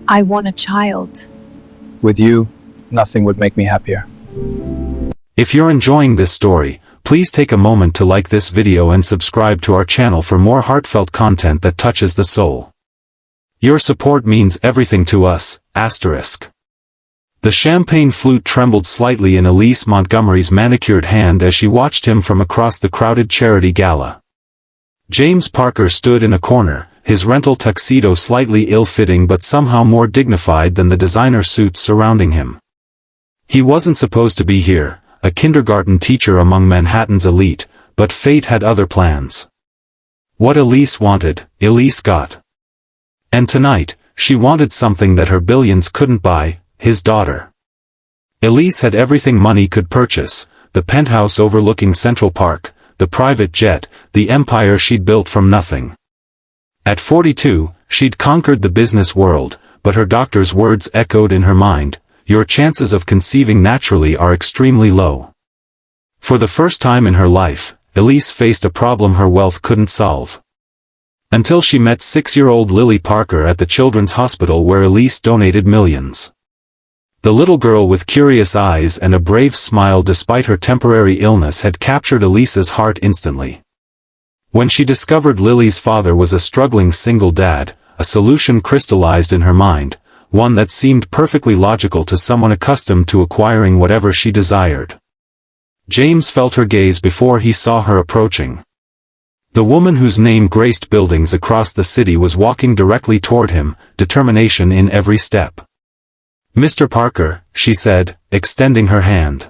I want a child. With you, nothing would make me happier. If you're enjoying this story, please take a moment to like this video and subscribe to our channel for more heartfelt content that touches the soul. Your support means everything to us. The champagne flute trembled slightly in Elise Montgomery's manicured hand as she watched him from across the crowded charity gala. James Parker stood in a corner, his rental tuxedo slightly ill-fitting but somehow more dignified than the designer suits surrounding him. He wasn't supposed to be here, a kindergarten teacher among Manhattan's elite, but fate had other plans. What Elise wanted, Elise got. And tonight, she wanted something that her billions couldn't buy, his daughter. Elise had everything money could purchase, the penthouse overlooking Central Park, the private jet, the empire she'd built from nothing. At 42, she'd conquered the business world, but her doctor's words echoed in her mind, "Your chances of conceiving naturally are extremely low." For the first time in her life, Elise faced a problem her wealth couldn't solve. Until she met 6-year-old Lily Parker at the Children's Hospital where Elise donated millions. The little girl with curious eyes and a brave smile despite her temporary illness had captured Elise's heart instantly. When she discovered Lily's father was a struggling single dad, a solution crystallized in her mind, one that seemed perfectly logical to someone accustomed to acquiring whatever she desired. James felt her gaze before he saw her approaching. The woman whose name graced buildings across the city was walking directly toward him, determination in every step. "Mr. Parker," she said, extending her hand.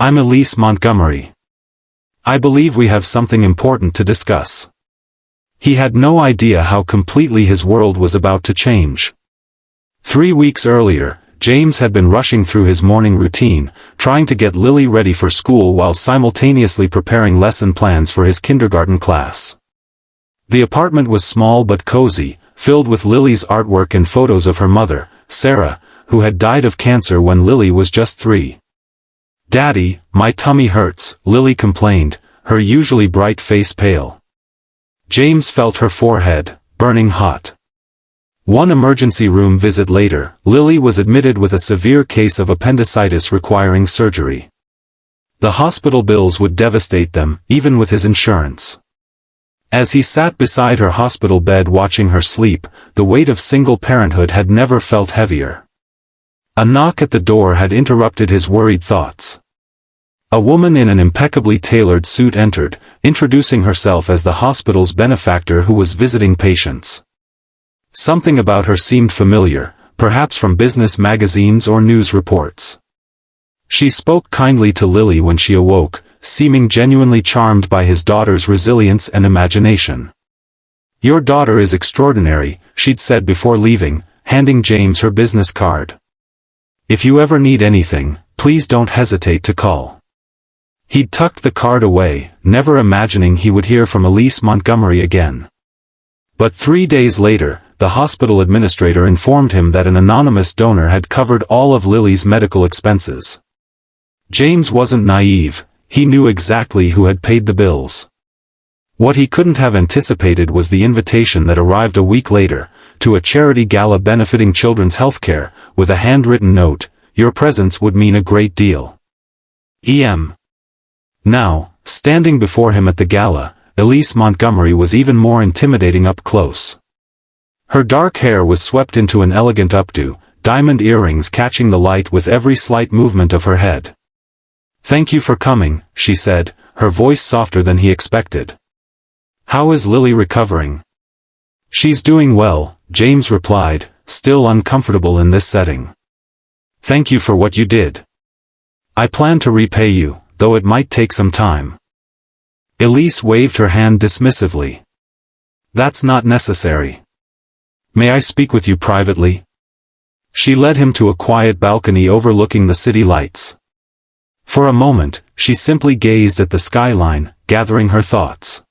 "I'm Elise Montgomery. I believe we have something important to discuss." He had no idea how completely his world was about to change. 3 weeks earlier, James had been rushing through his morning routine, trying to get Lily ready for school while simultaneously preparing lesson plans for his kindergarten class. The apartment was small but cozy, filled with Lily's artwork and photos of her mother, Sarah, who had died of cancer when Lily was just 3. "Daddy, my tummy hurts," Lily complained, her usually bright face pale. James felt her forehead, burning hot. One emergency room visit later, Lily was admitted with a severe case of appendicitis requiring surgery. The hospital bills would devastate them, even with his insurance. As he sat beside her hospital bed watching her sleep, the weight of single parenthood had never felt heavier. A knock at the door had interrupted his worried thoughts. A woman in an impeccably tailored suit entered, introducing herself as the hospital's benefactor who was visiting patients. Something about her seemed familiar, perhaps from business magazines or news reports. She spoke kindly to Lily when she awoke, seeming genuinely charmed by his daughter's resilience and imagination. "Your daughter is extraordinary," she'd said before leaving, handing James her business card. "If you ever need anything, please don't hesitate to call." He'd tucked the card away, never imagining he would hear from Elise Montgomery again. But 3 days later, the hospital administrator informed him that an anonymous donor had covered all of Lily's medical expenses. James wasn't naive, he knew exactly who had paid the bills. What he couldn't have anticipated was the invitation that arrived a week later, to a charity gala benefiting children's healthcare, with a handwritten note, "Your presence would mean a great deal. E.M." Now, standing before him at the gala, Elise Montgomery was even more intimidating up close. Her dark hair was swept into an elegant updo, diamond earrings catching the light with every slight movement of her head. "Thank you for coming," she said, her voice softer than he expected. "How is Lily recovering?" "She's doing well," James replied, still uncomfortable in this setting. "Thank you for what you did. I plan to repay you, though it might take some time." Elise waved her hand dismissively. "That's not necessary. May I speak with you privately?" She led him to a quiet balcony overlooking the city lights. For a moment, she simply gazed at the skyline, gathering her thoughts.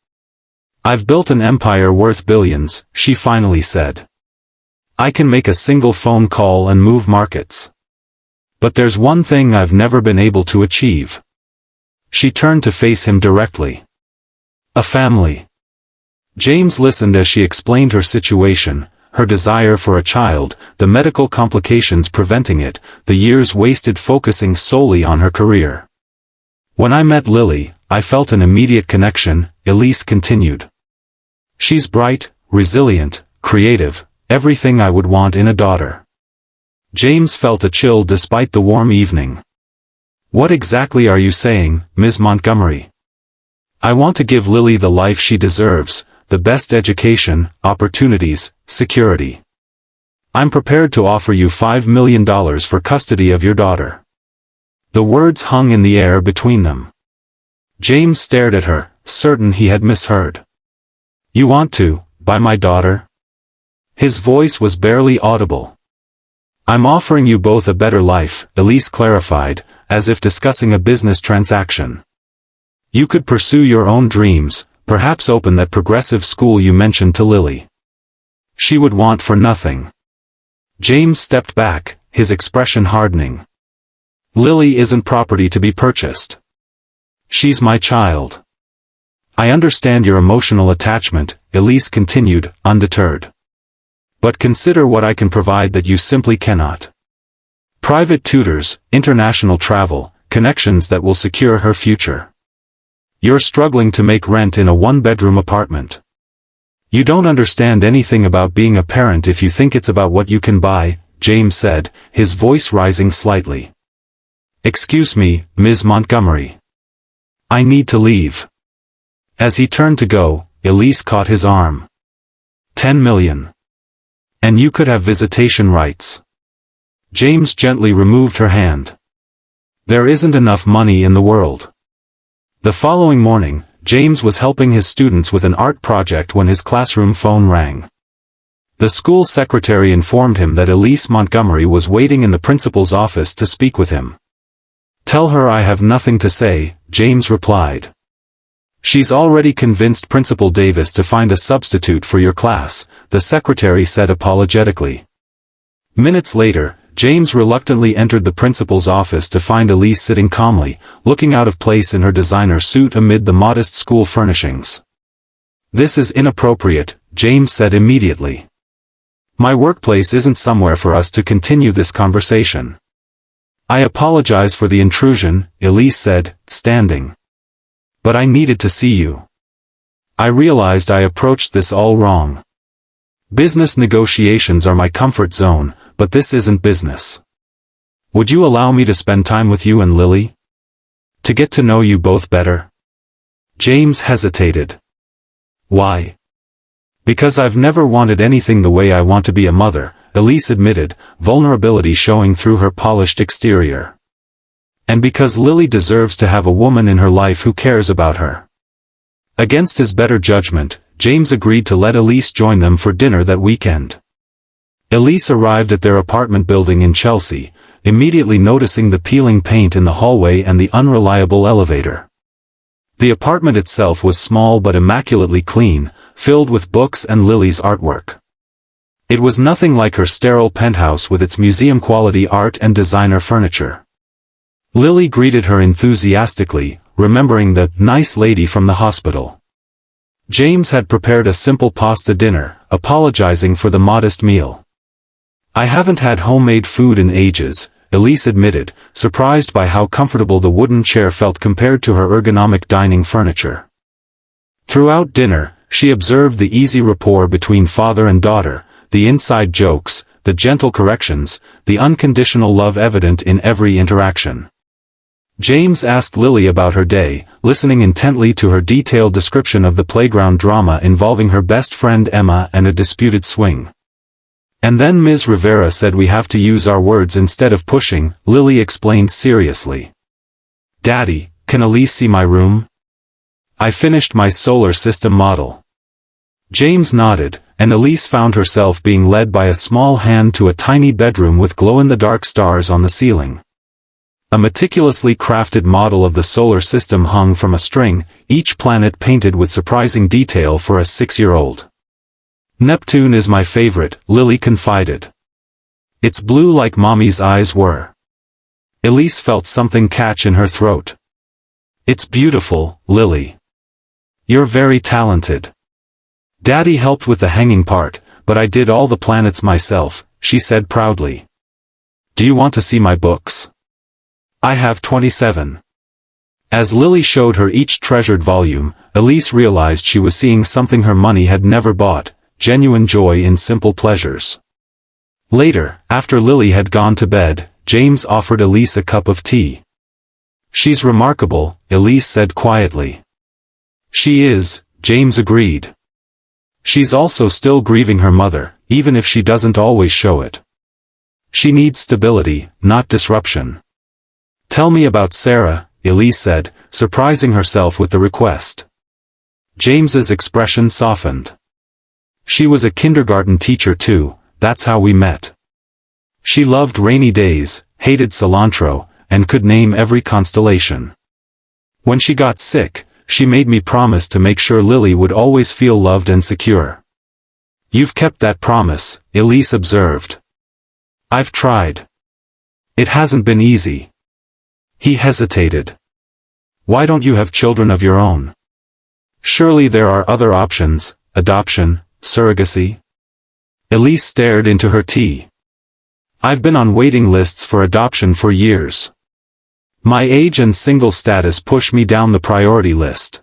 "I've built an empire worth billions," she finally said. "I can make a single phone call and move markets. But there's one thing I've never been able to achieve." She turned to face him directly. "A family." James listened as she explained her situation, her desire for a child, the medical complications preventing it, the years wasted focusing solely on her career. When I met Lily, I felt an immediate connection, Elise continued. She's bright, resilient, creative, everything I would want in a daughter. James felt a chill despite the warm evening. What exactly are you saying, Ms. Montgomery? I want to give Lily the life she deserves, the best education, opportunities, security. I'm prepared to offer you $5 million for custody of your daughter. The words hung in the air between them. James stared at her, certain he had misheard. You want to buy my daughter? His voice was barely audible. I'm offering you both a better life, Elise clarified, as if discussing a business transaction. You could pursue your own dreams, perhaps open that progressive school you mentioned to Lily. She would want for nothing. James stepped back, his expression hardening. Lily isn't property to be purchased. She's my child. I understand your emotional attachment, Elise continued, undeterred. But consider what I can provide that you simply cannot. Private tutors, international travel, connections that will secure her future. You're struggling to make rent in a one-bedroom apartment. You don't understand anything about being a parent if you think it's about what you can buy, James said, his voice rising slightly. Excuse me, Ms. Montgomery. I need to leave. As he turned to go, Elise caught his arm. 10 million. And you could have visitation rights. James gently removed her hand. There isn't enough money in the world. The following morning, James was helping his students with an art project when his classroom phone rang. The school secretary informed him that Elise Montgomery was waiting in the principal's office to speak with him. Tell her I have nothing to say, James replied. She's already convinced Principal Davis to find a substitute for your class, the secretary said apologetically. Minutes later, James reluctantly entered the principal's office to find Elise sitting calmly, looking out of place in her designer suit amid the modest school furnishings. This is inappropriate, James said immediately. My workplace isn't somewhere for us to continue this conversation. I apologize for the intrusion, Elise said, standing. But I needed to see you. I realized I approached this all wrong. Business negotiations are my comfort zone, but this isn't business. Would you allow me to spend time with you and Lily? To get to know you both better? James hesitated. Why? Because I've never wanted anything the way I want to be a mother, Elise admitted, vulnerability showing through her polished exterior. And because Lily deserves to have a woman in her life who cares about her. Against his better judgment, James agreed to let Elise join them for dinner that weekend. Elise arrived at their apartment building in Chelsea, immediately noticing the peeling paint in the hallway and the unreliable elevator. The apartment itself was small but immaculately clean, filled with books and Lily's artwork. It was nothing like her sterile penthouse with its museum-quality art and designer furniture. Lily greeted her enthusiastically, remembering the nice lady from the hospital. James had prepared a simple pasta dinner, apologizing for the modest meal. I haven't had homemade food in ages, Elise admitted, surprised by how comfortable the wooden chair felt compared to her ergonomic dining furniture. Throughout dinner, she observed the easy rapport between father and daughter, the inside jokes, the gentle corrections, the unconditional love evident in every interaction. James asked Lily about her day, listening intently to her detailed description of the playground drama involving her best friend Emma and a disputed swing. And then Ms. Rivera said we have to use our words instead of pushing, Lily explained seriously. Daddy, can Elise see my room? I finished my solar system model. James nodded, and Elise found herself being led by a small hand to a tiny bedroom with glow-in-the-dark stars on the ceiling. A meticulously crafted model of the solar system hung from a string, each planet painted with surprising detail for a 6-year-old. Neptune is my favorite, Lily confided. It's blue like Mommy's eyes were. Elise felt something catch in her throat. It's beautiful, Lily. You're very talented. Daddy helped with the hanging part, but I did all the planets myself, she said proudly. Do you want to see my books? I have 27. As Lily showed her each treasured volume, Elise realized she was seeing something her money had never bought, genuine joy in simple pleasures. Later, after Lily had gone to bed, James offered Elise a cup of tea. She's remarkable, Elise said quietly. She is, James agreed. She's also still grieving her mother, even if she doesn't always show it. She needs stability, not disruption. Tell me about Sarah, Elise said, surprising herself with the request. James's expression softened. She was a kindergarten teacher too, that's how we met. She loved rainy days, hated cilantro, and could name every constellation. When she got sick, she made me promise to make sure Lily would always feel loved and secure. You've kept that promise, Elise observed. I've tried. It hasn't been easy. He hesitated. Why don't you have children of your own? Surely there are other options, adoption, surrogacy? Elise stared into her tea. I've been on waiting lists for adoption for years. My age and single status push me down the priority list.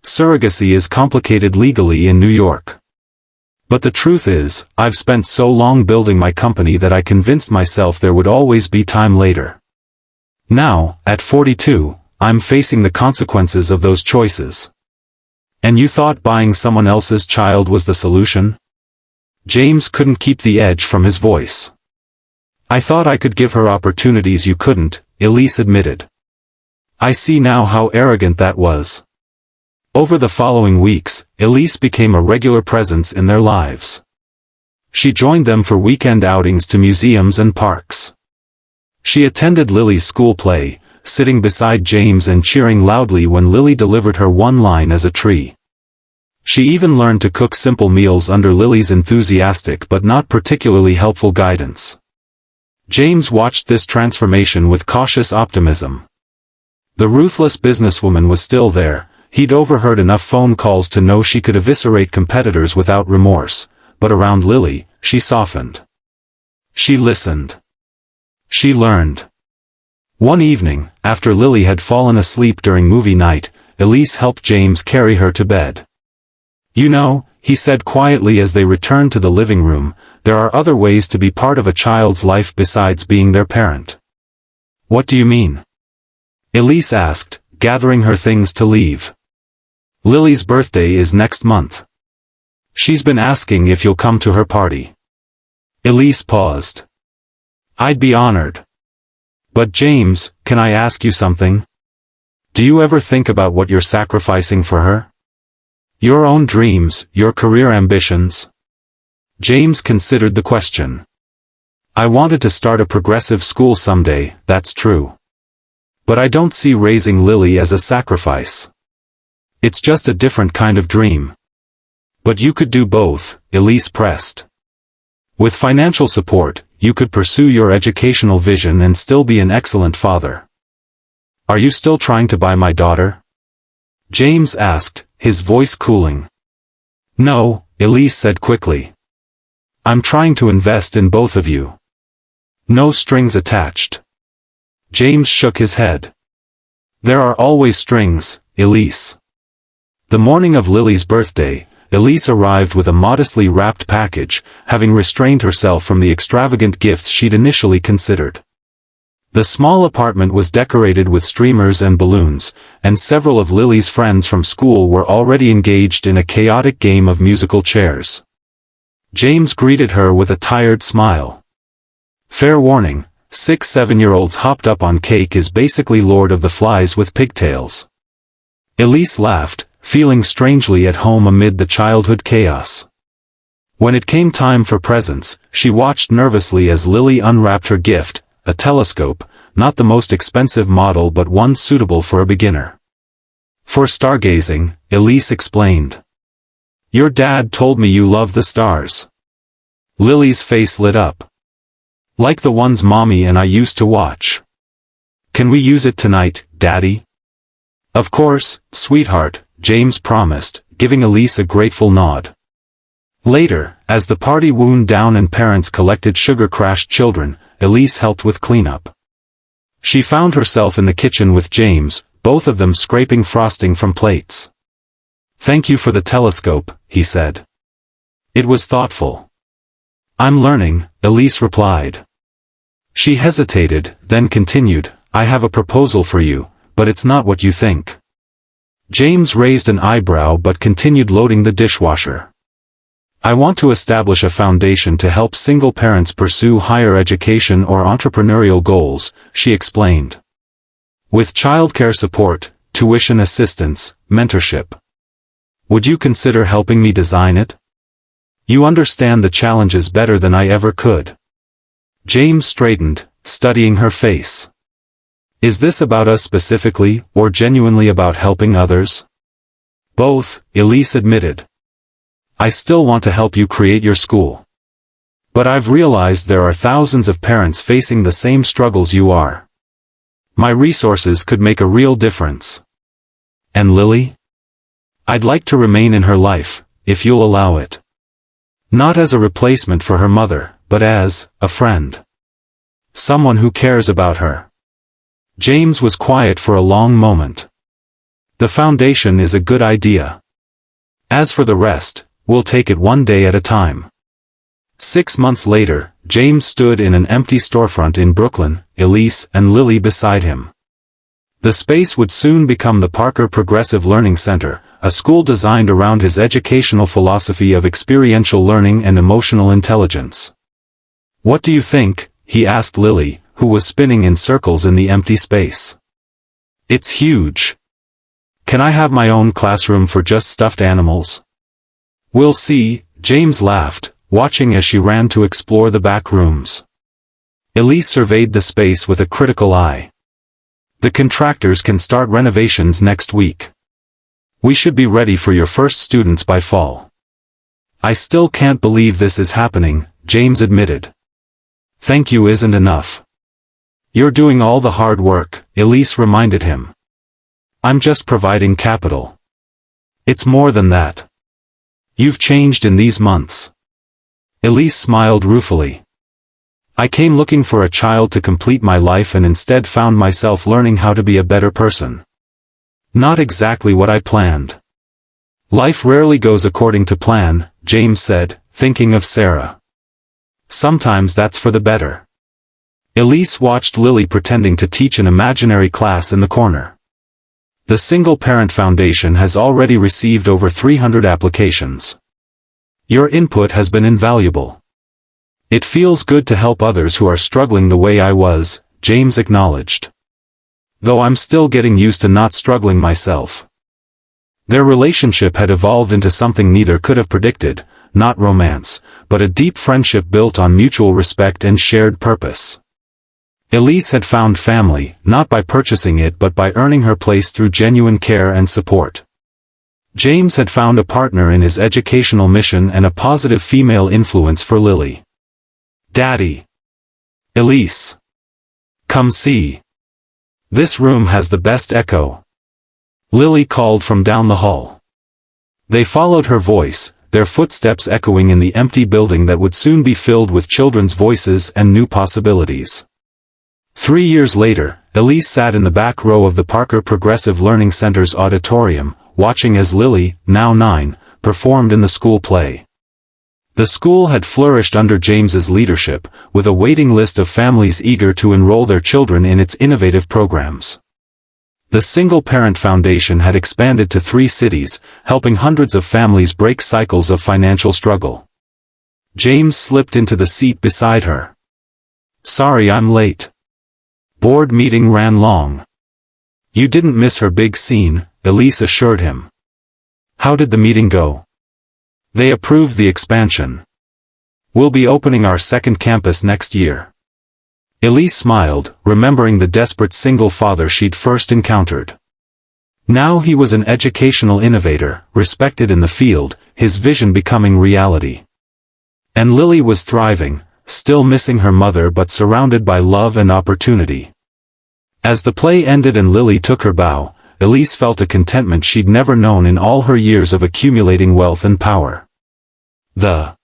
Surrogacy is complicated legally in New York. But the truth is, I've spent so long building my company that I convinced myself there would always be time later. Now, at 42, I'm facing the consequences of those choices. And you thought buying someone else's child was the solution? James couldn't keep the edge from his voice. I thought I could give her opportunities you couldn't, Elise admitted. I see now how arrogant that was. Over the following weeks, Elise became a regular presence in their lives. She joined them for weekend outings to museums and parks. She attended Lily's school play, sitting beside James and cheering loudly when Lily delivered her one line as a tree. She even learned to cook simple meals under Lily's enthusiastic but not particularly helpful guidance. James watched this transformation with cautious optimism. The ruthless businesswoman was still there. He'd overheard enough phone calls to know she could eviscerate competitors without remorse, but around Lily, she softened. She listened. She learned. One evening, after Lily had fallen asleep during movie night, Elise helped James carry her to bed. You know, he said quietly as they returned to the living room, there are other ways to be part of a child's life besides being their parent. What do you mean? Elise asked, gathering her things to leave. Lily's birthday is next month. She's been asking if you'll come to her party. Elise paused. I'd be honored. But James, can I ask you something? Do you ever think about what you're sacrificing for her? Your own dreams, your career ambitions? James considered the question. I wanted to start a progressive school someday, that's true. But I don't see raising Lily as a sacrifice. It's just a different kind of dream. But you could do both, Elise pressed. With financial support, you could pursue your educational vision and still be an excellent father. Are you still trying to buy my daughter? James asked, his voice cooling. No, Elise said quickly. I'm trying to invest in both of you. No strings attached. James shook his head. There are always strings, Elise. The morning of Lily's birthday, Elise arrived with a modestly wrapped package, having restrained herself from the extravagant gifts she'd initially considered. The small apartment was decorated with streamers and balloons, and several of Lily's friends from school were already engaged in a chaotic game of musical chairs. James greeted her with a tired smile. Fair warning, 6-7-year-olds hopped up on cake is basically Lord of the Flies with pigtails. Elise laughed, feeling strangely at home amid the childhood chaos. When it came time for presents, she watched nervously as Lily unwrapped her gift, a telescope, not the most expensive model but one suitable for a beginner. For stargazing, Elise explained. Your dad told me you love the stars. Lily's face lit up. Like the ones Mommy and I used to watch. Can we use it tonight, Daddy? Of course, sweetheart, James promised, giving Elise a grateful nod. Later, as the party wound down and parents collected sugar-crashed children, Elise helped with cleanup. She found herself in the kitchen with James, both of them scraping frosting from plates. "Thank you for the telescope," he said. "It was thoughtful." "I'm learning," Elise replied. She hesitated, then continued, "I have a proposal for you, but it's not what you think." James raised an eyebrow but continued loading the dishwasher. "I want to establish a foundation to help single parents pursue higher education or entrepreneurial goals," she explained. "With childcare support, tuition assistance, mentorship. Would you consider helping me design it? You understand the challenges better than I ever could." James straightened, studying her face. "Is this about us specifically, or genuinely about helping others?" "Both," Elise admitted. "I still want to help you create your school. But I've realized there are thousands of parents facing the same struggles you are. My resources could make a real difference." "And Lily?" "I'd like to remain in her life, if you'll allow it. Not as a replacement for her mother, but as a friend. Someone who cares about her." James was quiet for a long moment. "The foundation is a good idea. As for the rest, we'll take it one day at a time." 6 months later, James stood in an empty storefront in Brooklyn, Elise and Lily beside him. The space would soon become the Parker Progressive Learning Center, a school designed around his educational philosophy of experiential learning and emotional intelligence. "What do you think?" he asked Lily, who was spinning in circles in the empty space. "It's huge. Can I have my own classroom for just stuffed animals?" "We'll see," James laughed, watching as she ran to explore the back rooms. Elise surveyed the space with a critical eye. "The contractors can start renovations next week. We should be ready for your first students by fall." "I still can't believe this is happening," James admitted. "Thank you isn't enough. You're doing all the hard work," Elise reminded him. "I'm just providing capital. It's more than that. You've changed in these months." Elise smiled ruefully. "I came looking for a child to complete my life and instead found myself learning how to be a better person. Not exactly what I planned." "Life rarely goes according to plan," James said, thinking of Sarah. "Sometimes that's for the better." Elise watched Lily pretending to teach an imaginary class in the corner. "The Single Parent Foundation has already received over 300 applications. Your input has been invaluable. It feels good to help others who are struggling the way I was," James acknowledged. "Though I'm still getting used to not struggling myself." Their relationship had evolved into something neither could have predicted, not romance, but a deep friendship built on mutual respect and shared purpose. Elise had found family, not by purchasing it but by earning her place through genuine care and support. James had found a partner in his educational mission and a positive female influence for Lily. "Daddy! Elise! Come see! This room has the best echo," Lily called from down the hall. They followed her voice, their footsteps echoing in the empty building that would soon be filled with children's voices and new possibilities. 3 years later, Elise sat in the back row of the Parker Progressive Learning Center's auditorium, watching as Lily, now 9, performed in the school play. The school had flourished under James's leadership, with a waiting list of families eager to enroll their children in its innovative programs. The Single Parent Foundation had expanded to 3 cities, helping hundreds of families break cycles of financial struggle. James slipped into the seat beside her. "Sorry I'm late. Board meeting ran long." "You didn't miss her big scene," Elise assured him. "How did the meeting go?" "They approved the expansion. We'll be opening our second campus next year." Elise smiled, remembering the desperate single father she'd first encountered. Now he was an educational innovator, respected in the field, his vision becoming reality. And Lily was thriving, still missing her mother but surrounded by love and opportunity. As the play ended and Lily took her bow, Elise felt a contentment she'd never known in all her years of accumulating wealth and power. The